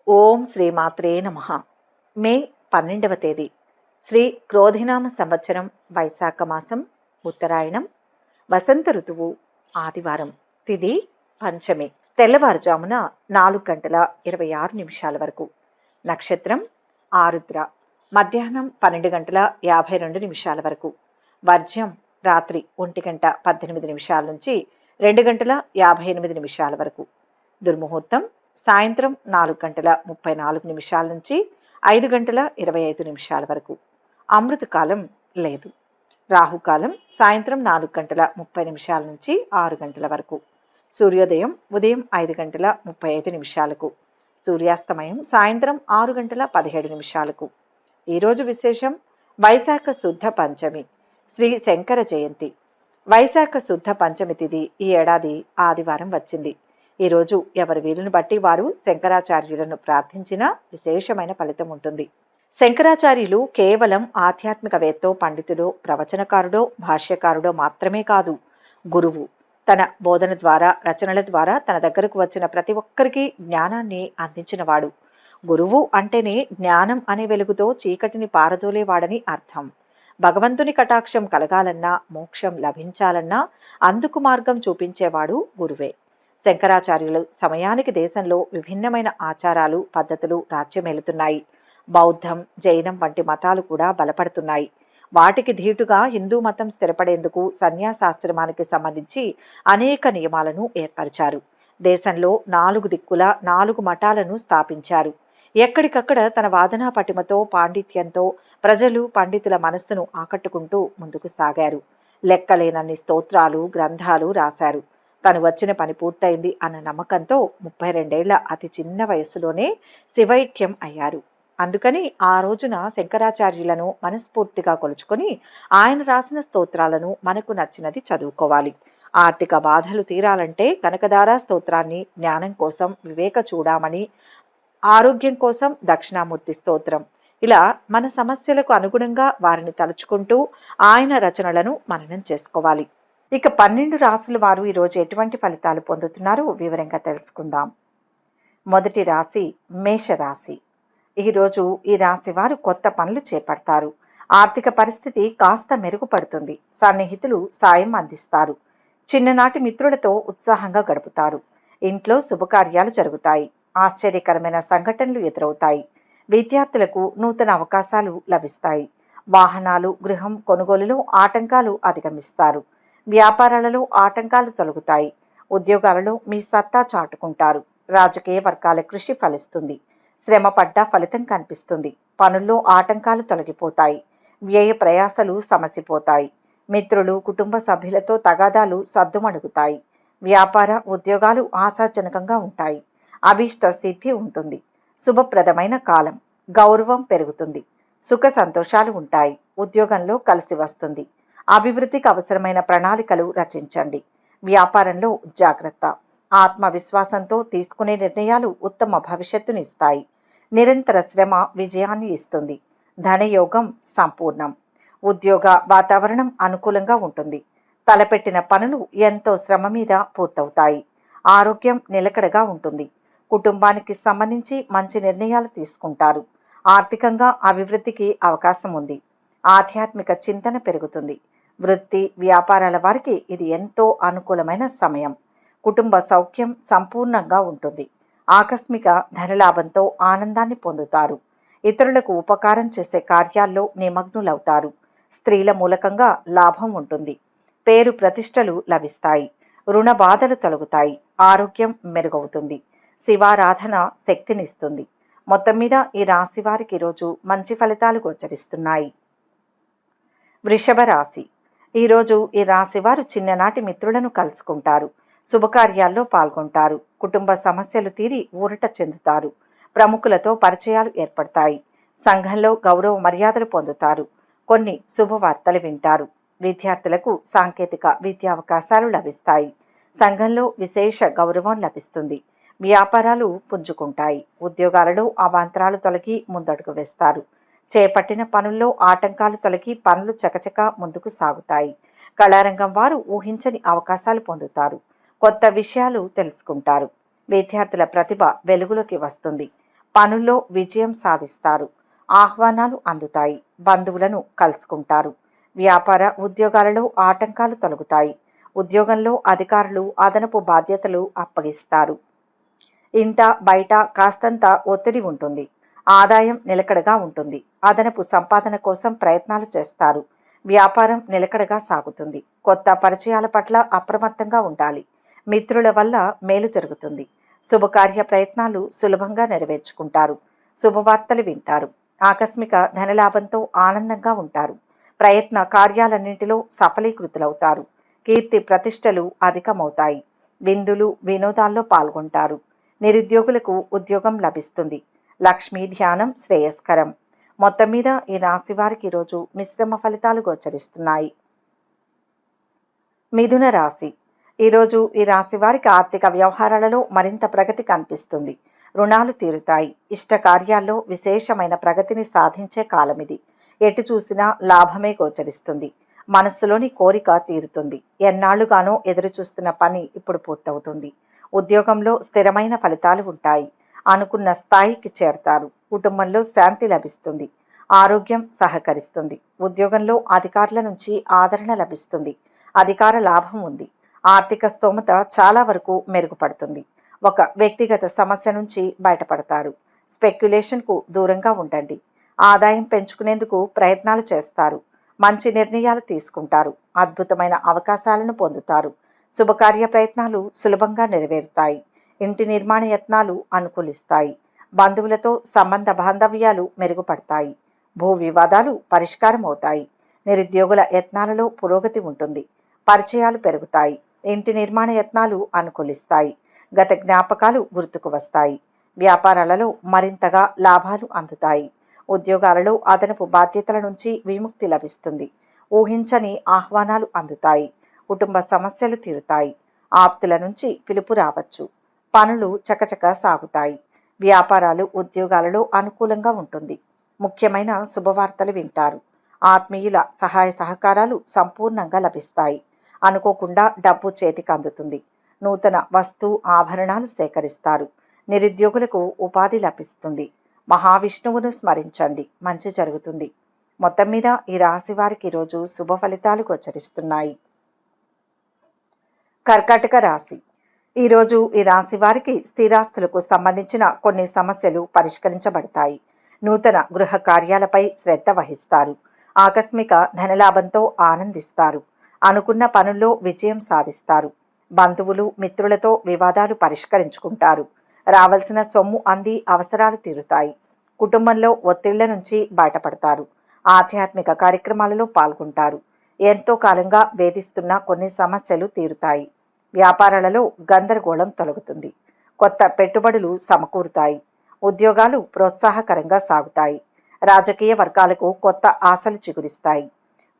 ఓం శ్రీమాత్రే నమః. మే 12వ తేదీ శ్రీ క్రోధినామ సంవత్సరం వైశాఖ మాసం ఉత్తరాయణం వసంత ఋతువు ఆదివారం. తిథి పంచమి. తెల్లవారుజామున 4:26 వరకు. నక్షత్రం ఆరుద్ర. మధ్యాహ్నం 12:52 వరకు. వర్జ్యం రాత్రి 1:18 నుంచి 2:58 వరకు. దుర్ముహూర్తం సాయంత్రం 4:34 నుంచి 5:25 వరకు. అమృతకాలం లేదు. రాహుకాలం సాయంత్రం 4:30 నుంచి 6 గంటల వరకు. సూర్యోదయం ఉదయం 5:35. సూర్యాస్తమయం సాయంత్రం 6:17. ఈరోజు విశేషం వైశాఖ శుద్ధ పంచమి, శ్రీ శంకర జయంతి. వైశాఖ శుద్ధ పంచమి తిథి ఈ ఏడాది ఆదివారం వచ్చింది. ఈరోజు ఎవరి వీలును బట్టి వారు శంకరాచార్యులను ప్రార్థించినా విశేషమైన ఫలితం ఉంటుంది. శంకరాచార్యులు కేవలం ఆధ్యాత్మికవేత్తో, పండితుడో, ప్రవచనకారుడో, భాష్యకారుడో మాత్రమే కాదు, గురువు. తన బోధన ద్వారా, రచనల ద్వారా తన దగ్గరకు వచ్చిన ప్రతి ఒక్కరికి జ్ఞానాన్ని అందించినవాడు. గురువు అంటేనే జ్ఞానం అనే వెలుగుతో చీకటిని పారదోలేవాడని అర్థం. భగవంతుని కటాక్షం కలగాలన్నా, మోక్షం లభించాలన్నా అందుకు మార్గం చూపించేవాడు గురువే. శంకరాచార్యులు సమయానికి దేశంలో విభిన్నమైన ఆచారాలు, పద్ధతులు రాజ్యమేలుతున్నాయి. బౌద్ధం, జైనం వంటి మతాలు కూడా బలపడుతున్నాయి. వాటికి ధీటుగా హిందూ మతం స్థిరపడేందుకు సన్యాసాశ్రమానికి సంబంధించి అనేక నియమాలను ఏర్పరిచారు. దేశంలో 4 దిక్కుల 4 మఠాలను స్థాపించారు. ఎక్కడికక్కడ తన వాదనా పటిమతో, పాండిత్యంతో ప్రజలు, పండితుల మనస్సును ఆకట్టుకుంటూ ముందుకు సాగారు. లెక్కలేనన్ని స్తోత్రాలు, గ్రంథాలు రాశారు. తను వచ్చిన పని పూర్తయింది అన్న నమ్మకంతో 32 ఏళ్ల అతి చిన్న వయస్సులోనే శివైక్యం అయ్యారు. అందుకని ఆ రోజున శంకరాచార్యులను మనస్ఫూర్తిగా కొలుచుకొని ఆయన రాసిన స్తోత్రాలను మనకు నచ్చినది చదువుకోవాలి. ఆర్థిక బాధలు తీరాలంటే కనకదార స్తోత్రాన్ని, జ్ఞానం కోసం వివేక చూడామణి, ఆరోగ్యం కోసం దక్షిణామూర్తి స్తోత్రం, ఇలా మన సమస్యలకు అనుగుణంగా వారిని తలుచుకుంటూ ఆయన రచనలను మననం చేసుకోవాలి. ఇక 12 రాశుల వారు ఈరోజు ఎటువంటి ఫలితాలు పొందుతున్నారో వివరంగా తెలుసుకుందాం. మొదటి రాశి మేషరాశి. ఈరోజు ఈ రాశి వారు కొత్త పనులు చేపడతారు. ఆర్థిక పరిస్థితి కాస్త మెరుగుపడుతుంది. సన్నిహితులు సాయం అందిస్తారు. చిన్ననాటి మిత్రులతో ఉత్సాహంగా గడుపుతారు. ఇంట్లో శుభకార్యాలు జరుగుతాయి. ఆశ్చర్యకరమైన సంఘటనలు ఎదురవుతాయి. విద్యార్థులకు నూతన అవకాశాలు లభిస్తాయి. వాహనాలు, గృహం కొనుగోలులో ఆటంకాలు అధిగమిస్తారు. వ్యాపారాలలో ఆటంకాలు తొలగుతాయి. ఉద్యోగాలలో మీ సత్తా చాటుకుంటారు. రాజకీయ వర్గాల కృషి ఫలిస్తుంది. శ్రమ పడ్డ ఫలితం కనిపిస్తుంది. పనుల్లో ఆటంకాలు తొలగిపోతాయి. వ్యయ ప్రయాసలు సమసిపోతాయి. మిత్రులు, కుటుంబ సభ్యులతో తగాదాలు సద్దుమణుగుతాయి. వ్యాపార, ఉద్యోగాలు ఆశాజనకంగా ఉంటాయి. అభీష్ట సిద్ధి ఉంటుంది. శుభప్రదమైన కాలం. గౌరవం పెరుగుతుంది. సుఖ సంతోషాలు ఉంటాయి. ఉద్యోగంలో కలిసి వస్తుంది. అభివృద్ధికి అవసరమైన ప్రణాళికలు రచించండి. వ్యాపారంలో జాగ్రత్త. ఆత్మవిశ్వాసంతో తీసుకునే నిర్ణయాలు ఉత్తమ భవిష్యత్తుని ఇస్తాయి. నిరంతర శ్రమ విజయాన్ని ఇస్తుంది. ధనయోగం సంపూర్ణం. ఉద్యోగ వాతావరణం అనుకూలంగా ఉంటుంది. తలపెట్టిన పనులు ఎంతో శ్రమ మీద పూర్తవుతాయి. ఆరోగ్యం నిలకడగా ఉంటుంది. కుటుంబానికి సంబంధించి మంచి నిర్ణయాలు తీసుకుంటారు. ఆర్థికంగా అభివృద్ధికి అవకాశం ఉంది. ఆధ్యాత్మిక చింతన పెరుగుతుంది. వృత్తి, వ్యాపారాల వారికి ఇది ఎంతో అనుకూలమైన సమయం. కుటుంబ సౌఖ్యం సంపూర్ణంగా ఉంటుంది. ఆకస్మిక ధనలాభంతో ఆనందాన్ని పొందుతారు. ఇతరులకు ఉపకారం చేసే కార్యాల్లో నిమగ్నులవుతారు. స్త్రీల మూలకంగా లాభం ఉంటుంది. పేరు ప్రతిష్టలు లభిస్తాయి. రుణ బాధలు తొలగుతాయి. ఆరోగ్యం మెరుగవుతుంది. శివారాధన శక్తినిస్తుంది. మొత్తం మీద ఈ రాశి వారికి ఈరోజు మంచి ఫలితాలు గోచరిస్తున్నాయి. వృషభ రాశి. ఈరోజు ఈ రాశి వారు చిన్ననాటి మిత్రులను కలుసుకుంటారు. శుభకార్యాల్లో పాల్గొంటారు. కుటుంబ సమస్యలు తీరి ఊరట చెందుతారు. ప్రముఖులతో పరిచయాలు ఏర్పడతాయి. సంఘంలో గౌరవ మర్యాదలు పొందుతారు. కొన్ని శుభవార్తలు వింటారు. విద్యార్థులకు సాంకేతిక విద్యావకాశాలు లభిస్తాయి. సంఘంలో విశేష గౌరవం లభిస్తుంది. వ్యాపారాలు పుంజుకుంటాయి. ఉద్యోగాలలో అవాంతరాలు తొలగి ముందడుగు వేస్తారు. చేపట్టిన పనుల్లో ఆటంకాలు తొలగి పనులు చకచక ముందుకు సాగుతాయి. కళారంగం వారు ఊహించని అవకాశాలు పొందుతారు. కొత్త విషయాలు తెలుసుకుంటారు. విద్యార్థుల ప్రతిభ వెలుగులోకి వస్తుంది. పనుల్లో విజయం సాధిస్తారు. ఆహ్వానాలు అందుతాయి. బంధువులను కలుసుకుంటారు. వ్యాపార ఉద్యోగాలలో ఆటంకాలు తొలగుతాయి. ఉద్యోగంలో అధికారులు అదనపు బాధ్యతలు అప్పగిస్తారు. ఇంట బయట కాస్తంత ఒత్తిడి ఉంటుంది. ఆదాయం నిలకడగా ఉంటుంది. అదనపు సంపాదన కోసం ప్రయత్నాలు చేస్తారు. వ్యాపారం నిలకడగా సాగుతుంది. కొత్త పరిచయాల పట్ల అప్రమత్తంగా ఉండాలి. మిత్రుల వల్ల మేలు జరుగుతుంది. శుభకార్య ప్రయత్నాలు సులభంగా నెరవేర్చుకుంటారు. శుభవార్తలు వింటారు. ఆకస్మిక ధనలాభంతో ఆనందంగా ఉంటారు. ప్రయత్న కార్యాలన్నింటిలో సఫలీకృతులవుతారు. కీర్తి ప్రతిష్టలు అధికమవుతాయి. విందులు వినోదాల్లో పాల్గొంటారు. నిరుద్యోగులకు ఉద్యోగం లభిస్తుంది. లక్ష్మీ ధ్యానం శ్రేయస్కరం. మొత్తం మీద ఈ రాశి వారికి ఈరోజు మిశ్రమ ఫలితాలు గోచరిస్తున్నాయి. మిథున రాశి. ఈరోజు ఈ రాశి వారికి ఆర్థిక వ్యవహారాలలో మరింత ప్రగతి కనిపిస్తుంది. రుణాలు తీరుతాయి. ఇష్ట కార్యాల్లో విశేషమైన ప్రగతిని సాధించే కాలం ఇది. ఎటు చూసినా లాభమే గోచరిస్తుంది. మనస్సులోని కోరిక తీరుతుంది. ఎన్నాళ్లుగానో ఎదురుచూస్తున్న పని ఇప్పుడు పూర్తవుతుంది. ఉద్యోగంలో స్థిరమైన ఫలితాలు ఉంటాయి. అనుకున్న స్థాయికి చేరతారు. కుటుంబంలో శాంతి లభిస్తుంది. ఆరోగ్యం సహకరిస్తుంది. ఉద్యోగంలో అధికారుల నుంచి ఆదరణ లభిస్తుంది. అధికార లాభం ఉంది. ఆర్థిక స్తోమత చాలా వరకు మెరుగుపడుతుంది. ఒక వ్యక్తిగత సమస్య నుంచి బయటపడతారు. స్పెక్యులేషన్కు దూరంగా ఉండండి. ఆదాయం పెంచుకునేందుకు ప్రయత్నాలు చేస్తారు. మంచి నిర్ణయాలు తీసుకుంటారు. అద్భుతమైన అవకాశాలను పొందుతారు. శుభకార్య ప్రయత్నాలు సులభంగా నెరవేరుతాయి. ఇంటి నిర్మాణ యత్నాలు అనుకూలిస్తాయి. బంధువులతో సంబంధ బాంధవ్యాలు మెరుగుపడతాయి. భూ వివాదాలు పరిష్కారం అవుతాయి. నిరుద్యోగుల యత్నాలలో పురోగతి ఉంటుంది. పరిచయాలు పెరుగుతాయి. ఇంటి నిర్మాణ యత్నాలు అనుకూలిస్తాయి. గత జ్ఞాపకాలు గుర్తుకు వస్తాయి. వ్యాపారాలలో మరింతగా లాభాలు అందుతాయి. ఉద్యోగాలలో అదనపు బాధ్యతల నుంచి విముక్తి లభిస్తుంది. ఊహించని ఆహ్వానాలు అందుతాయి. కుటుంబ సమస్యలు తీరుతాయి. ఆప్తుల నుంచి పిలుపు రావచ్చు. పనులు చకచక సాగుతాయి. వ్యాపారాలు ఉద్యోగాలలో అనుకూలంగా ఉంటుంది. ముఖ్యమైన శుభవార్తలు వింటారు. ఆత్మీయుల సహాయ సహకారాలు సంపూర్ణంగా లభిస్తాయి. అనుకోకుండా డబ్బు చేతికి అందుతుంది. నూతన వస్తు ఆభరణాలు సేకరిస్తారు. నిరుద్యోగులకు ఉపాధి లభిస్తుంది. మహావిష్ణువును స్మరించండి, మంచి జరుగుతుంది. మొత్తం మీద ఈ రాశి వారికి ఈరోజు శుభ ఫలితాలు గోచరిస్తున్నాయి. కర్కాటక రాశి. ఈరోజు ఈ రాశి వారికి స్థిరాస్తులకు సంబంధించిన కొన్ని సమస్యలు పరిష్కరించబడతాయి. నూతన గృహ కార్యాలపై శ్రద్ధ వహిస్తారు. ఆకస్మిక ధనలాభంతో ఆనందిస్తారు. అనుకున్న పనుల్లో విజయం సాధిస్తారు. బంధువులు మిత్రులతో వివాదాలు పరిష్కరించుకుంటారు. రావాల్సిన సొమ్ము అంది అవసరాలు తీరుతాయి. కుటుంబంలో ఒత్తిళ్ల నుంచి బయటపడతారు. ఆధ్యాత్మిక కార్యక్రమాలలో పాల్గొంటారు. ఎంతో కాలంగా వేధిస్తున్న కొన్ని సమస్యలు తీరుతాయి. వ్యాపారాలలో గందరగోళం తొలగుతుంది. కొత్త పెట్టుబడులు సమకూరుతాయి. ఉద్యోగాలు ప్రోత్సాహకరంగా సాగుతాయి. రాజకీయ వర్గాలకు కొత్త ఆశలు చిగురిస్తాయి.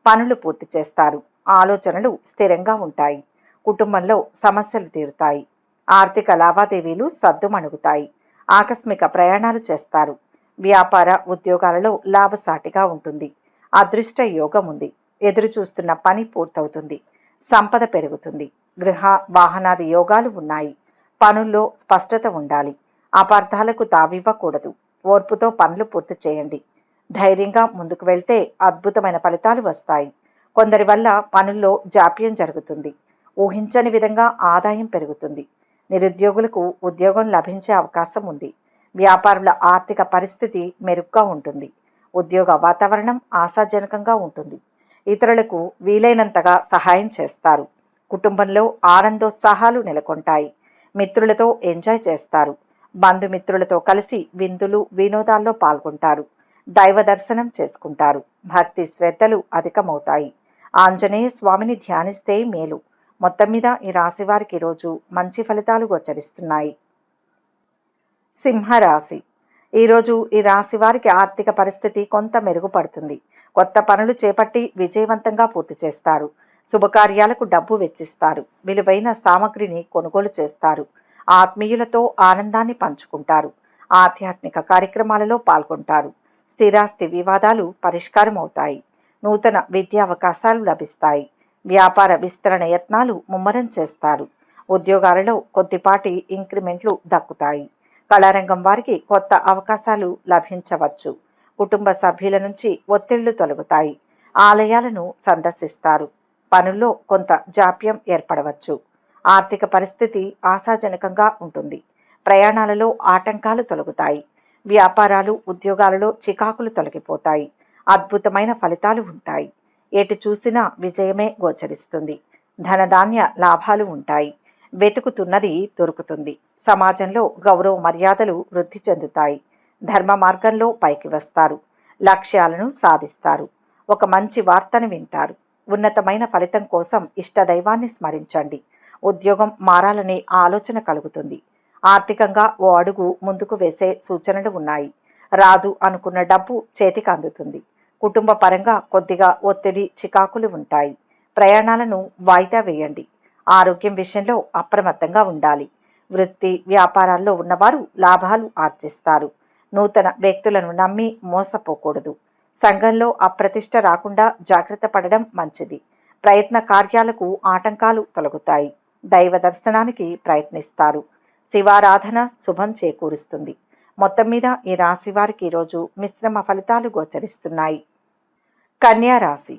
పనులు పూర్తి చేస్తారు. ఆలోచనలు స్థిరంగా ఉంటాయి. కుటుంబంలో సమస్యలు తీరుతాయి. ఆర్థిక లావాదేవీలు సద్దుమణుగుతాయి. ఆకస్మిక ప్రయాణాలు చేస్తారు. వ్యాపార ఉద్యోగాలలో లాభసాటిగా ఉంటుంది. అదృష్ట యోగం ఉంది. ఎదురు చూస్తున్న పని పూర్తవుతుంది. సంపద పెరుగుతుంది. గృహ వాహనాది యోగాలు ఉన్నాయి. పనుల్లో స్పష్టత ఉండాలి. అపార్థాలకు తావివ్వకూడదు. ఓర్పుతో పనులు పూర్తి చేయండి. ధైర్యంగా ముందుకు వెళ్తే అద్భుతమైన ఫలితాలు వస్తాయి. కొందరి వల్ల పనుల్లో జాప్యం జరుగుతుంది. ఊహించని విధంగా ఆదాయం పెరుగుతుంది. నిరుద్యోగులకు ఉద్యోగం లభించే అవకాశం ఉంది. వ్యాపారుల ఆర్థిక పరిస్థితి మెరుగ్గా ఉంటుంది. ఉద్యోగ వాతావరణం ఆశాజనకంగా ఉంటుంది. ఇతరులకు వీలైనంతగా సహాయం చేస్తారు. కుటుంబంలో ఆనందోత్సాహాలు నెలకొంటాయి. మిత్రులతో ఎంజాయ్ చేస్తారు. బంధుమిత్రులతో కలిసి విందులు వినోదాల్లో పాల్గొంటారు. దైవ దర్శనం చేసుకుంటారు. భక్తి శ్రద్ధలు అధికమవుతాయి. ఆంజనేయ స్వామిని ధ్యానిస్తే మేలు. మొత్తం మీద ఈ రాశి వారికి ఈరోజు మంచి ఫలితాలు గోచరిస్తున్నాయి. సింహరాశి. ఈరోజు ఈ రాశి వారికి ఆర్థిక పరిస్థితి కొంత మెరుగుపడుతుంది. కొత్త పనులు చేపట్టి విజయవంతంగా పూర్తి చేస్తారు. శుభకార్యాలకు డబ్బు వెచ్చిస్తారు. విలువైన సామగ్రిని కొనుగోలు చేస్తారు. ఆత్మీయులతో ఆనందాన్ని పంచుకుంటారు. ఆధ్యాత్మిక కార్యక్రమాలలో పాల్గొంటారు. స్థిరాస్తి వివాదాలు పరిష్కారం అవుతాయి. నూతన విద్యా అవకాశాలు లభిస్తాయి. వ్యాపార విస్తరణ యత్నాలు ముమ్మరం చేస్తారు. ఉద్యోగాలలో కొద్దిపాటి ఇంక్రిమెంట్లు దక్కుతాయి. కళారంగం వారికి కొత్త అవకాశాలు లభించవచ్చు. కుటుంబ సభ్యుల నుంచి ఒత్తిళ్లు తొలగుతాయి. ఆలయాలను సందర్శిస్తారు. పనుల్లో కొంత జాప్యం ఏర్పడవచ్చు. ఆర్థిక పరిస్థితి ఆశాజనకంగా ఉంటుంది. ప్రయాణాలలో ఆటంకాలు తొలగుతాయి. వ్యాపారాలు, ఉద్యోగాలలో చికాకులు తొలగిపోతాయి. అద్భుతమైన ఫలితాలు ఉంటాయి. ఎటు చూసినా విజయమే గోచరిస్తుంది. ధనధాన్య లాభాలు ఉంటాయి. వెతుకుతున్నది దొరుకుతుంది. సమాజంలో గౌరవ మర్యాదలు వృద్ధి చెందుతాయి. ధర్మ మార్గంలో పైకి వస్తారు. లక్ష్యాలను సాధిస్తారు. ఒక మంచి వార్తను వింటారు. ఉన్నతమైన ఫలితం కోసం ఇష్టదైవాన్ని స్మరించండి. ఉద్యోగం మారాలనే ఆలోచన కలుగుతుంది. ఆర్థికంగా ఓ అడుగు ముందుకు వేసే సూచనలు ఉన్నాయి. రాదు అనుకున్న డబ్బు చేతికి అందుతుంది. కుటుంబ పరంగా కొద్దిగా ఒత్తిడి, చికాకులు ఉంటాయి. ప్రయాణాలను వాయిదా వేయండి. ఆరోగ్యం విషయంలో అప్రమత్తంగా ఉండాలి. వృత్తి, వ్యాపారాల్లో ఉన్నవారు లాభాలు ఆర్జిస్తారు. నూతన వ్యక్తులను నమ్మి మోసపోకూడదు. సంఘంలో అప్రతిష్ట రాకుండా జాగ్రత్త పడడం మంచిది. ప్రయత్న కార్యాలకు ఆటంకాలు తొలగుతాయి. దైవ దర్శనానికి ప్రయత్నిస్తారు. శివారాధన శుభం చేకూరుస్తుంది. మొత్తం మీద ఈ రాశి వారికి ఈరోజు మిశ్రమ ఫలితాలు గోచరిస్తున్నాయి. కన్యా రాశి.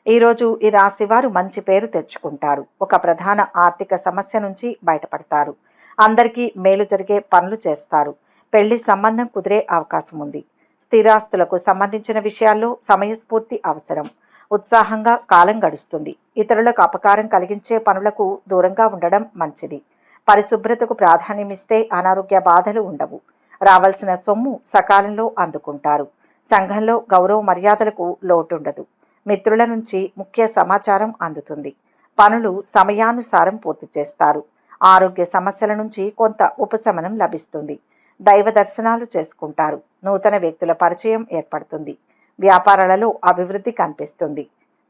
ఈరోజు ఈ రాశి వారు మంచి పేరు తెచ్చుకుంటారు. ఒక ప్రధాన ఆర్థిక సమస్య నుంచి బయటపడతారు. అందరికీ మేలు జరిగే పనులు చేస్తారు. పెళ్లి సంబంధం కుదిరే అవకాశం ఉంది. స్థిరాస్తులకు సంబంధించిన విషయాల్లో సమయస్ఫూర్తి అవసరం. ఉత్సాహంగా కాలం గడుస్తుంది. ఇతరులకు అపకారం కలిగించే పనులకు దూరంగా ఉండడం మంచిది. పరిశుభ్రతకు ప్రాధాన్యమిస్తే అనారోగ్య బాధలు ఉండవు. రావాల్సిన సొమ్ము సకాలంలో అందుకుంటారు. సంఘంలో గౌరవ మర్యాదలకు లోటుండదు. మిత్రుల నుంచి ముఖ్య సమాచారం అందుతుంది. పనులు సమయానుసారం పూర్తి చేస్తారు. ఆరోగ్య సమస్యల నుంచి కొంత ఉపశమనం లభిస్తుంది. దైవ దర్శనాలు చేసుకుంటారు. నూతన వ్యక్తుల పరిచయం ఏర్పడుతుంది. వ్యాపారాలలో అభివృద్ధి కనిపిస్తుంది.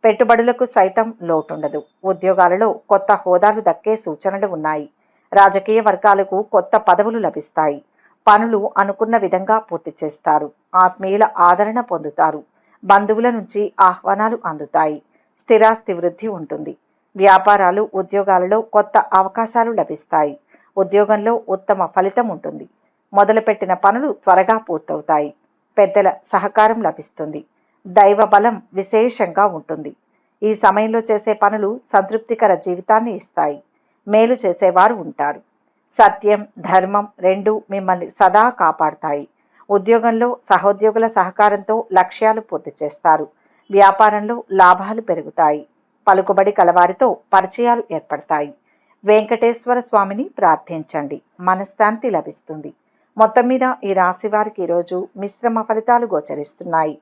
పెట్టుబడులకు సైతం లోటుండదు. ఉద్యోగాలలో కొత్త హోదాలు దక్కే సూచనలు ఉన్నాయి. రాజకీయ వర్గాలకు కొత్త పదవులు లభిస్తాయి. పనులు అనుకున్న విధంగా పూర్తి చేస్తారు. ఆత్మీయుల ఆదరణ పొందుతారు. బంధువుల నుంచి ఆహ్వానాలు అందుతాయి. స్థిరాస్తి వృద్ధి ఉంటుంది. వ్యాపారాలు, ఉద్యోగాలలో కొత్త అవకాశాలు లభిస్తాయి. ఉద్యోగంలో ఉత్తమ ఫలితం ఉంటుంది. మొదలుపెట్టిన పనులు త్వరగా పూర్తవుతాయి. పెద్దల సహకారం లభిస్తుంది. దైవ బలం విశేషంగా ఉంటుంది. ఈ సమయంలో చేసే పనులు సంతృప్తికర జీవితాన్ని ఇస్తాయి. మేలు చేసేవారు ఉంటారు. సత్యం, ధర్మం రెండూ మిమ్మల్ని సదా కాపాడుతాయి. ఉద్యోగంలో సహోద్యోగుల సహకారంతో లక్ష్యాలు పూర్తి చేస్తారు. వ్యాపారంలో లాభాలు పెరుగుతాయి. పలుకుబడి కలవారితో పరిచయాలు ఏర్పడతాయి. వెంకటేశ్వర స్వామిని ప్రార్థించండి. మనశ్శాంతి లభిస్తుంది. మొత్తం మీద ఈ రాశి వారికి ఈరోజు మిశ్రమ ఫలితాలు గోచరిస్తున్నాయి.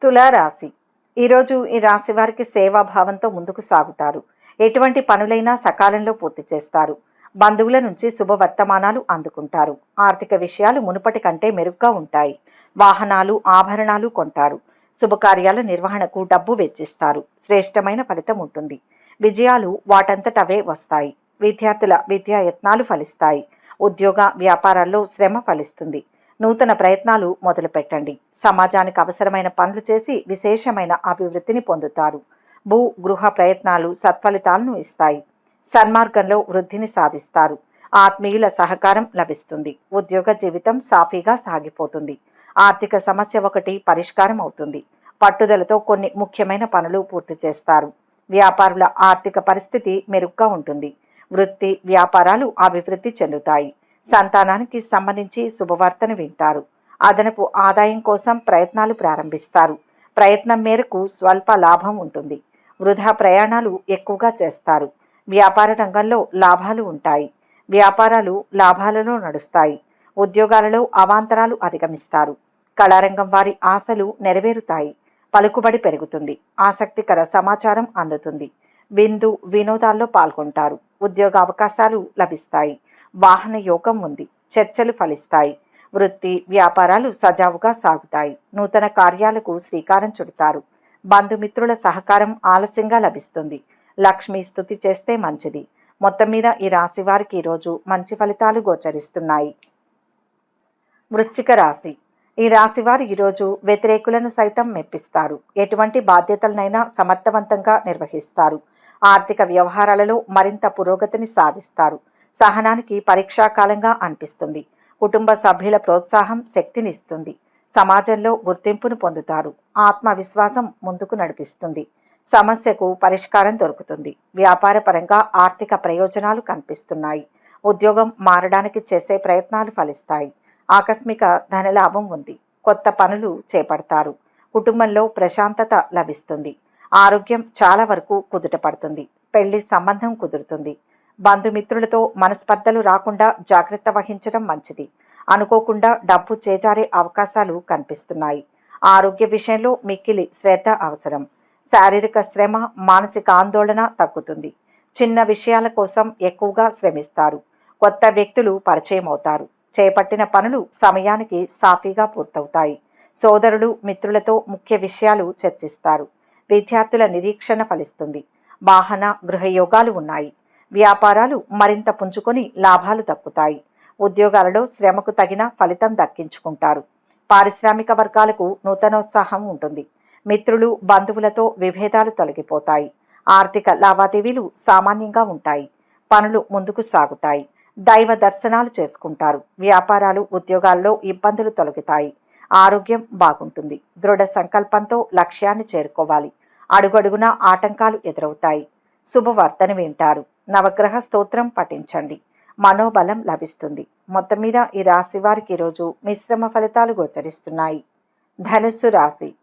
తులారాశి. ఈరోజు ఈ రాశి వారికి సేవాభావంతో ముందుకు సాగుతారు. ఎటువంటి పనులైనా సకాలంలో పూర్తి చేస్తారు. బంధువుల నుంచి శుభవర్తమానాలు అందుకుంటారు. ఆర్థిక విషయాలు మునుపటి కంటే మెరుగ్గా ఉంటాయి. వాహనాలు, ఆభరణాలు కొంటారు. శుభకార్యాల నిర్వహణకు డబ్బు వెచ్చిస్తారు. శ్రేష్టమైన ఫలితం ఉంటుంది. విజయాలు వాటంతటవే వస్తాయి. విద్యార్థుల విద్యా యత్నాలు ఫలిస్తాయి. ఉద్యోగ వ్యాపారాల్లో శ్రమ ఫలిస్తుంది. నూతన ప్రయత్నాలు మొదలు పెట్టండి. సమాజానికి అవసరమైన పనులు చేసి విశేషమైన అభివృద్ధిని పొందుతారు. భూ గృహ ప్రయత్నాలు సత్ఫలితాలను ఇస్తాయి. సన్మార్గంలో వృద్ధిని సాధిస్తారు. ఆత్మీయుల సహకారం లభిస్తుంది. ఉద్యోగ జీవితం సాఫీగా సాగిపోతుంది. ఆర్థిక సమస్య ఒకటి పరిష్కారం అవుతుంది. పట్టుదలతో కొన్ని ముఖ్యమైన పనులు పూర్తి చేస్తారు. వ్యాపారుల ఆర్థిక పరిస్థితి మెరుగ్గా ఉంటుంది. వృత్తి, వ్యాపారాలు అభివృద్ధి చెందుతాయి. సంతానానికి సంబంధించి శుభవార్తను వింటారు. అదనపు ఆదాయం కోసం ప్రయత్నాలు ప్రారంభిస్తారు. ప్రయత్నం మేరకు స్వల్ప లాభం ఉంటుంది. వృధా ప్రయాణాలు ఎక్కువగా చేస్తారు. వ్యాపార రంగంలో లాభాలు ఉంటాయి. వ్యాపారాలు లాభాలలో నడుస్తాయి. ఉద్యోగాలలో అవాంతరాలు అధిగమిస్తారు. కళారంగం వారి ఆశలు నెరవేరుతాయి. పలుకుబడి పెరుగుతుంది. ఆసక్తికర సమాచారం అందుతుంది. విందు వినోదాల్లో పాల్గొంటారు. ఉద్యోగ అవకాశాలు లభిస్తాయి. వాహన యోగం ఉంది. చర్చలు ఫలిస్తాయి. వృత్తి, వ్యాపారాలు సజావుగా సాగుతాయి. నూతన కార్యాలకు శ్రీకారం చుడతారు. బంధుమిత్రుల సహకారం ఆలస్యంగా లభిస్తుంది. లక్ష్మి స్తుతి చేస్తే మంచిది. మొత్తం మీద ఈ రాశి వారికి ఈరోజు మంచి ఫలితాలు గోచరిస్తున్నాయి. వృశ్చిక రాశి. ఈ రాశి వారు ఈరోజు వ్యతిరేకులను సైతం మెప్పిస్తారు. ఎటువంటి బాధ్యతలనైనా సమర్థవంతంగా నిర్వహిస్తారు. ఆర్థిక వ్యవహారాలలో మరింత పురోగతిని సాధిస్తారు. సహనానికి పరీక్షాకాలంగా అనిపిస్తుంది. కుటుంబ సభ్యుల ప్రోత్సాహం శక్తినిస్తుంది. సమాజంలో గుర్తింపును పొందుతారు. ఆత్మవిశ్వాసం ముందుకు నడిపిస్తుంది. సమస్యకు పరిష్కారం దొరుకుతుంది. వ్యాపార పరంగా ఆర్థిక ప్రయోజనాలు కనిపిస్తున్నాయి. ఉద్యోగం మారడానికి చేసే ప్రయత్నాలు ఫలిస్తాయి. ఆకస్మిక ధనలాభం ఉంది. కొత్త పనులు చేపడతారు. కుటుంబంలో ప్రశాంతత లభిస్తుంది. ఆరోగ్యం చాలా వరకు కుదుట పడుతుంది. పెళ్లి సంబంధం కుదురుతుంది. బంధుమిత్రులతో మనస్పర్ధలు రాకుండా జాగ్రత్త వహించడం మంచిది. అనుకోకుండా డబ్బు చేజారే అవకాశాలు కనిపిస్తున్నాయి. ఆరోగ్య విషయంలో మిక్కిలి శ్రద్ధ అవసరం. శారీరక శ్రమ, మానసిక ఆందోళన తగ్గుతుంది. చిన్న విషయాల కోసం ఎక్కువగా శ్రమిస్తారు. కొత్త వ్యక్తులు పరిచయం అవుతారు. చేపట్టిన పనులు సమయానికి సాఫీగా పూర్తవుతాయి. సోదరులు, మిత్రులతో ముఖ్య విషయాలు చర్చిస్తారు. విద్యార్థుల నిరీక్షణ ఫలిస్తుంది. వాహన, గృహయోగాలు ఉన్నాయి. వ్యాపారాలు మరింత పుంజుకొని లాభాలు దక్కుతాయి. ఉద్యోగాలలో శ్రమకు తగిన ఫలితం దక్కించుకుంటారు. పారిశ్రామిక వర్గాలకు నూతనోత్సాహం ఉంటుంది. మిత్రులు, బంధువులతో విభేదాలు తొలగిపోతాయి. ఆర్థిక లావాదేవీలు సామాన్యంగా ఉంటాయి. పనులు ముందుకు సాగుతాయి. దైవ దర్శనాలు చేసుకుంటారు. వ్యాపారాలు, ఉద్యోగాల్లో ఇబ్బందులు తొలగుతాయి. ఆరోగ్యం బాగుంటుంది. దృఢ సంకల్పంతో లక్ష్యాన్ని చేరుకోవాలి. అడుగడుగున ఆటంకాలు ఎదురవుతాయి. శుభవార్తను వింటారు. నవగ్రహ స్తోత్రం పఠించండి. మనోబలం లభిస్తుంది. మొత్తం మీద ఈ రాశి వారికి ఈరోజు మిశ్రమ ఫలితాలు గోచరిస్తున్నాయి. ధనుస్సు రాశి.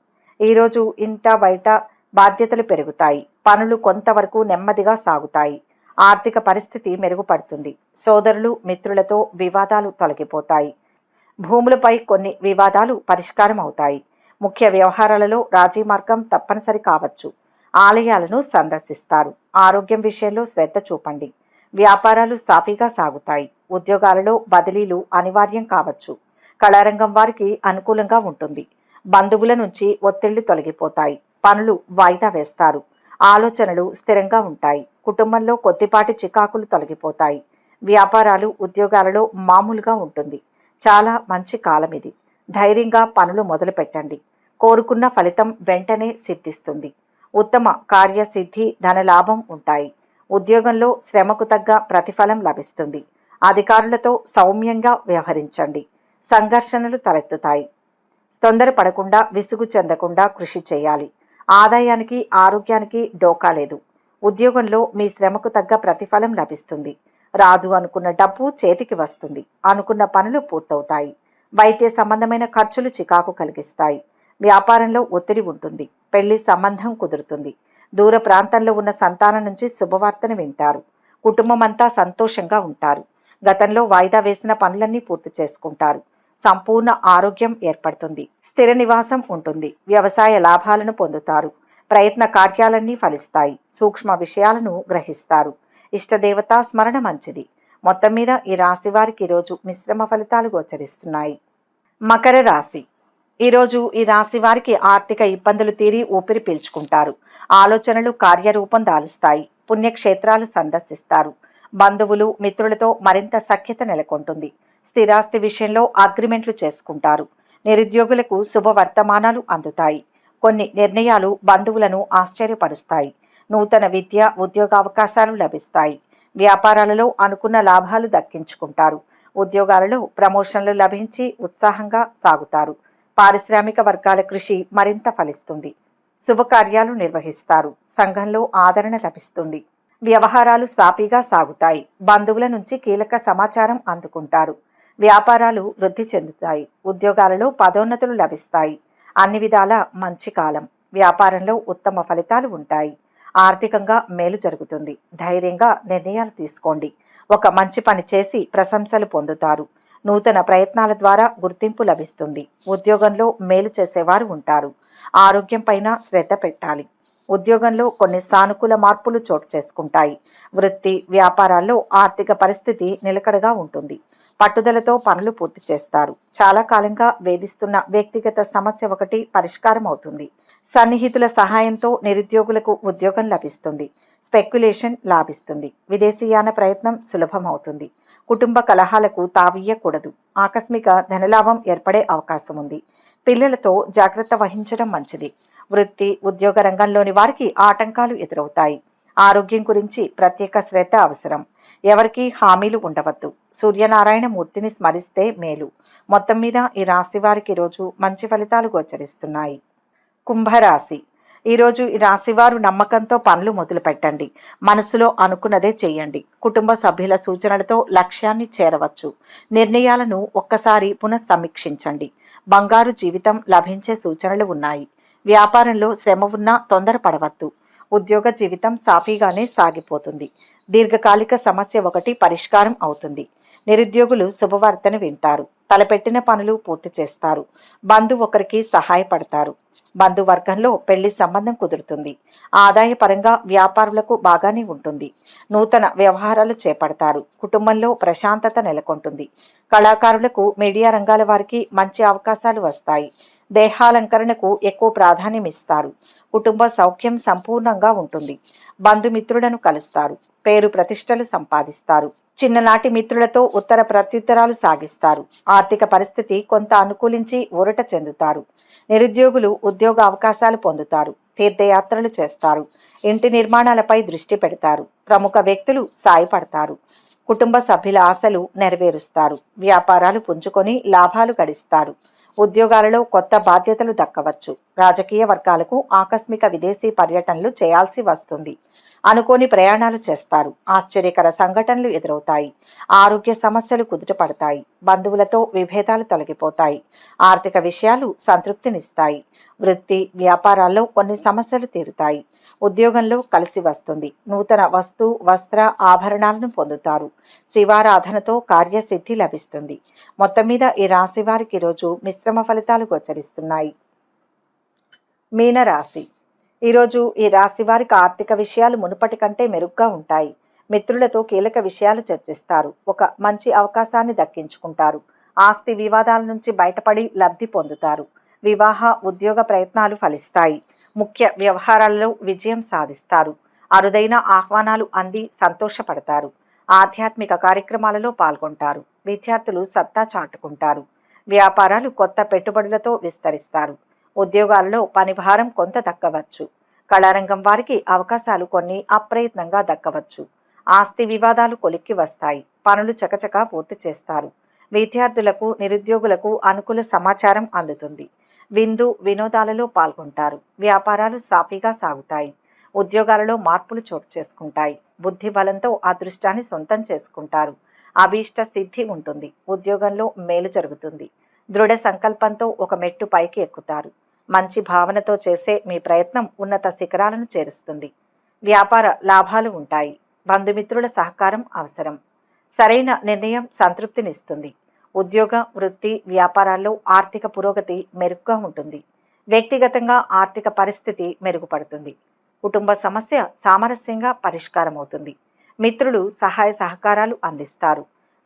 ఈరోజు ఇంట బయట బాధ్యతలు పెరుగుతాయి. పనులు కొంతవరకు నెమ్మదిగా సాగుతాయి. ఆర్థిక పరిస్థితి మెరుగుపడుతుంది. సోదరులు, మిత్రులతో వివాదాలు తొలగిపోతాయి. భూములపై కొన్ని వివాదాలు పరిష్కారం అవుతాయి. ముఖ్య వ్యవహారాలలో రాజీ మార్గం తప్పనిసరి కావచ్చు. ఆలయాలను సందర్శిస్తారు. ఆరోగ్యం విషయంలో శ్రద్ధ చూపండి. వ్యాపారాలు సాఫీగా సాగుతాయి. ఉద్యోగాలలో బదిలీలు అనివార్యం కావచ్చు. కళారంగం వారికి అనుకూలంగా ఉంటుంది. బంధువుల నుంచి ఒత్తిళ్లు తొలగిపోతాయి. పనులు వాయిదా వేస్తారు. ఆలోచనలు స్థిరంగా ఉంటాయి. కుటుంబంలో కొద్దిపాటి చికాకులు తొలగిపోతాయి. వ్యాపారాలు, ఉద్యోగాలలో మామూలుగా ఉంటుంది. చాలా మంచి కాలం ఇది. ధైర్యంగా పనులు మొదలు పెట్టండి. కోరుకున్న ఫలితం వెంటనే సిద్ధిస్తుంది. ఉత్తమ కార్యసిద్ధి, ధనలాభం ఉంటాయి. ఉద్యోగంలో శ్రమకు తగ్గ ప్రతిఫలం లభిస్తుంది. అధికారులతో సౌమ్యంగా వ్యవహరించండి. సంఘర్షణలు తలెత్తుతాయి. తొందరపడకుండా, విసుగు చెందకుండా కృషి చేయాలి. ఆదాయానికి, ఆరోగ్యానికి డోకా లేదు. ఉద్యోగంలో మీ శ్రమకు తగ్గ ప్రతిఫలం లభిస్తుంది. రాదు అనుకున్న డబ్బు చేతికి వస్తుంది. అనుకున్న పనులు పూర్తవుతాయి. వైద్య సంబంధమైన ఖర్చులు చికాకు కలిగిస్తాయి. వ్యాపారంలో ఒత్తిడి ఉంటుంది. పెళ్లి సంబంధం కుదురుతుంది. దూర ప్రాంతంలో ఉన్న సంతానం నుంచి శుభవార్తను వింటారు. కుటుంబం అంతా సంతోషంగా ఉంటారు. గతంలో వాయిదా వేసిన పనులన్నీ పూర్తి చేసుకుంటారు. సంపూర్ణ ఆరోగ్యం ఏర్పడుతుంది. స్థిర నివాసం ఉంటుంది. వ్యవసాయ లాభాలను పొందుతారు. ప్రయత్న కార్యాలన్నీ ఫలిస్తాయి. సూక్ష్మ విషయాలను గ్రహిస్తారు. ఇష్టదేవతా స్మరణ మంచిది. మొత్తం మీద ఈ రాశి వారికి ఈరోజు మిశ్రమ ఫలితాలు గోచరిస్తున్నాయి. మకర రాశి. ఈరోజు ఈ రాశి వారికి ఆర్థిక ఇబ్బందులు తీరి ఊపిరి పీల్చుకుంటారు. ఆలోచనలు కార్యరూపం దాలుస్తాయి. పుణ్యక్షేత్రాలు సందర్శిస్తారు. బంధువులు, మిత్రులతో మరింత సఖ్యత నెలకొంటుంది. స్థిరాస్తి విషయంలో అగ్రిమెంట్లు చేసుకుంటారు. నిరుద్యోగులకు శుభవర్తమానాలు అందుతాయి. కొన్ని నిర్ణయాలు బంధువులను ఆశ్చర్యపరుస్తాయి. నూతన విద్య, ఉద్యోగావకాశాలు లభిస్తాయి. వ్యాపారాలలో అనుకున్న లాభాలు దక్కించుకుంటారు. ఉద్యోగాలలో ప్రమోషన్లు లభించి ఉత్సాహంగా సాగుతారు. పారిశ్రామిక వర్గాల కృషి మరింత ఫలిస్తుంది. శుభకార్యాలు నిర్వహిస్తారు. సంఘంలో ఆదరణ లభిస్తుంది. వ్యవహారాలు సాఫీగా సాగుతాయి. బంధువుల నుంచి కీలక సమాచారం అందుకుంటారు. వ్యాపారాలు వృద్ధి చెందుతాయి. ఉద్యోగాలలో పదోన్నతులు లభిస్తాయి. అన్ని విధాల మంచి కాలం. వ్యాపారంలో ఉత్తమ ఫలితాలు ఉంటాయి. ఆర్థికంగా మేలు జరుగుతుంది. ధైర్యంగా నిర్ణయాలు తీసుకోండి. ఒక మంచి పని చేసి ప్రశంసలు పొందుతారు. నూతన ప్రయత్నాల ద్వారా గుర్తింపు లభిస్తుంది. ఉద్యోగంలో మేలు చేసేవారు ఉంటారు. ఆరోగ్యం పైన శ్రద్ధ పెట్టాలి. ఉద్యోగంలో కొన్ని సానుకూల మార్పులు చోటు చేసుకుంటాయి. వృత్తి, వ్యాపారాల్లో ఆర్థిక పరిస్థితి నిలకడగా ఉంటుంది. పట్టుదలతో పనులు పూర్తి చేస్తారు. చాలా కాలంగా వేధిస్తున్న వ్యక్తిగత సమస్య ఒకటి పరిష్కారం అవుతుంది. సన్నిహితుల సహాయంతో నిరుద్యోగులకు ఉద్యోగం లభిస్తుంది. స్పెక్యులేషన్ లాభిస్తుంది. విదేశీయాన ప్రయత్నం సులభమవుతుంది. కుటుంబ కలహాలకు తావీయకూడదు. ఆకస్మిక ధనలాభం ఏర్పడే అవకాశం ఉంది. పిల్లలతో జాగ్రత్త వహించడం మంచిది. వృత్తి, ఉద్యోగ రంగంలోని వారికి ఆటంకాలు ఎదురవుతాయి. ఆరోగ్యం గురించి ప్రత్యేక శ్రద్ధ అవసరం. ఎవరికి హామీలు ఉండవద్దు. సూర్యనారాయణ మూర్తిని స్మరిస్తే మేలు. మొత్తం మీద ఈ రాశి వారికి ఈరోజు మంచి ఫలితాలు గోచరిస్తున్నాయి. కుంభరాశి. ఈరోజు ఈ రాశివారు నమ్మకంతో పనులు మొదలు పెట్టండి. మనసులో అనుకున్నదే చేయండి. కుటుంబ సభ్యుల సూచనలతో లక్ష్యాన్ని చేరవచ్చు. నిర్ణయాలను ఒక్కసారి పునఃసమీక్షించండి. బంగారు జీవితం లభించే సూచనలు ఉన్నాయి. వ్యాపారంలో శ్రమ ఉన్నా తొందరపడవద్దు. ఉద్యోగ జీవితం సాఫీగానే సాగిపోతుంది. దీర్ఘకాలిక సమస్య ఒకటి పరిష్కారం అవుతుంది. నిరుద్యోగులు శుభవార్తను వింటారు. తలపెట్టిన పనులు పూర్తి చేస్తారు. ఒకరికి సహాయపడతారు. బంధువర్గంలో పెళ్లి సంబంధం కుదురుతుంది. ఆదాయపరంగా వ్యాపారులకు బాగానే ఉంటుంది. నూతన వ్యవహారాలు చేపడతారు. కుటుంబంలో ప్రశాంతత నెలకొంటుంది. కళాకారులకు మీడియా రంగాల వారికి మంచి అవకాశాలు వస్తాయి. దేహాలంకరణకు ఎక్కువ ప్రాధాన్యం ఇస్తారు. కుటుంబ సౌఖ్యం సంపూర్ణంగా ఉంటుంది. బంధుమిత్రులను కలుస్తారు. పేరు ప్రతిష్టలు సంపాదిస్తారు. చిన్ననాటి మిత్రులతో ఉత్తర ప్రత్యుత్తరాలు సాగిస్తారు. ఆర్థిక పరిస్థితి కొంత అనుకూలించి ఊరట చెందుతారు. నిరుద్యోగులు ఉద్యోగ అవకాశాలు పొందుతారు. తీర్థయాత్రలు చేస్తారు. ఇంటి నిర్మాణాలపై దృష్టి పెడతారు. ప్రముఖ వ్యక్తులు సాయపడతారు. కుటుంబ సభ్యుల ఆశలు నెరవేరుస్తారు. వ్యాపారాలు పుంజుకొని లాభాలు గడిస్తారు. ఉద్యోగాలలో కొత్త బాధ్యతలు దక్కవచ్చు. రాజకీయ వర్గాలకు ఆకస్మిక విదేశీ పర్యటనలు చేయాల్సి వస్తుంది. అనుకోని ప్రయాణాలు చేస్తారు. ఆశ్చర్యకర సంఘటనలు ఎదురవుతాయి. ఆరోగ్య సమస్యలు కుదుటపడతాయి. బంధువులతో విభేదాలు తొలగిపోతాయి. ఆర్థిక విషయాలు సంతృప్తినిస్తాయి. వృత్తి వ్యాపారాల్లో కొన్ని సమస్యలు తీరుతాయి. ఉద్యోగంలో కలిసి వస్తుంది. నూతన వస్తు వస్త్ర ఆభరణాలను పొందుతారు. శివారాధనతో కార్యసిద్ధి లభిస్తుంది. మొత్తం మీద ఈ రాశి వారికి ఈరోజు మిశ్రమ ఫలితాలు గోచరిస్తున్నాయి. మీనరాశి. ఈరోజు ఈ రాశి వారికి ఆర్థిక విషయాలు మునుపటి కంటే మెరుగ్గా ఉంటాయి. మిత్రులతో కీలక విషయాలు చర్చిస్తారు. ఒక మంచి అవకాశాన్ని దక్కించుకుంటారు. ఆస్తి వివాదాల నుంచి బయటపడి లబ్ధి పొందుతారు. వివాహ ఉద్యోగ ప్రయత్నాలు ఫలిస్తాయి. ముఖ్య వ్యవహారాలలో విజయం సాధిస్తారు. అరుదైన ఆహ్వానాలు అంది సంతోషపడతారు. ఆధ్యాత్మిక కార్యక్రమాలలో పాల్గొంటారు. విద్యార్థులు సత్తా చాటుకుంటారు. వ్యాపారాలు కొత్త పెట్టుబడులతో విస్తరిస్తారు. ఉద్యోగాలలో పనిభారం కొంత దక్కవచ్చు. కళారంగం వారికి అవకాశాలు కొన్ని అప్రయత్నంగా దక్కవచ్చు. ఆస్తి వివాదాలు కొలిక్కి వస్తాయి. పనులు చకచకా పూర్తి చేస్తారు. విద్యార్థులకు నిరుద్యోగులకు అనుకూల సమాచారం అందుతుంది. విందు వినోదాలలో పాల్గొంటారు. వ్యాపారాలు సాఫీగా సాగుతాయి. ఉద్యోగాలలో మార్పులు చోటు చేసుకుంటాయి. బుద్ధి బలంతో అదృష్టాన్ని సొంతం చేసుకుంటారు. అభీష్ట సిద్ధి ఉంటుంది. ఉద్యోగంలో మేలు జరుగుతుంది. దృఢ సంకల్పంతో ఒక మెట్టు పైకి ఎక్కుతారు. మంచి భావనతో చేసే మీ ప్రయత్నం ఉన్నత శిఖరాలను చేరుస్తుంది. వ్యాపార లాభాలు ఉంటాయి. బంధుమిత్రుల సహకారం అవసరం. సరైన నిర్ణయం సంతృప్తినిస్తుంది. ఉద్యోగ వృత్తి వ్యాపారాల్లో ఆర్థిక పురోగతి మెరుగ్గా ఉంటుంది. వ్యక్తిగతంగా ఆర్థిక పరిస్థితి మెరుగుపడుతుంది. కుటుంబ సమస్య సామరస్యంగా పరిష్కారం అవుతుంది. మిత్రులు సహాయ సహకారాలు అందిస్తారు.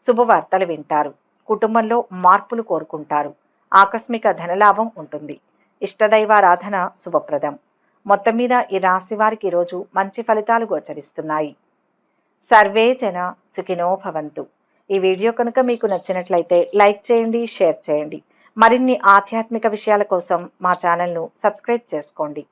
శుభవార్తలు వింటారు. కుటుంబంలో మార్పులు కోరుకుంటారు. ఆకస్మిక ధనలాభం ఉంటుంది. ఇష్టదైవారాధన శుభప్రదం. మొత్తం మీద ఈ రాశి వారికి ఈరోజు మంచి ఫలితాలు గోచరిస్తున్నాయి. సర్వే జన సుఖినో భవంతు. ఈ వీడియో కనుక మీకు నచ్చినట్లయితే లైక్ చేయండి, షేర్ చేయండి. మరిన్ని ఆధ్యాత్మిక విషయాల కోసం మా ఛానల్ను సబ్స్క్రైబ్ చేసుకోండి.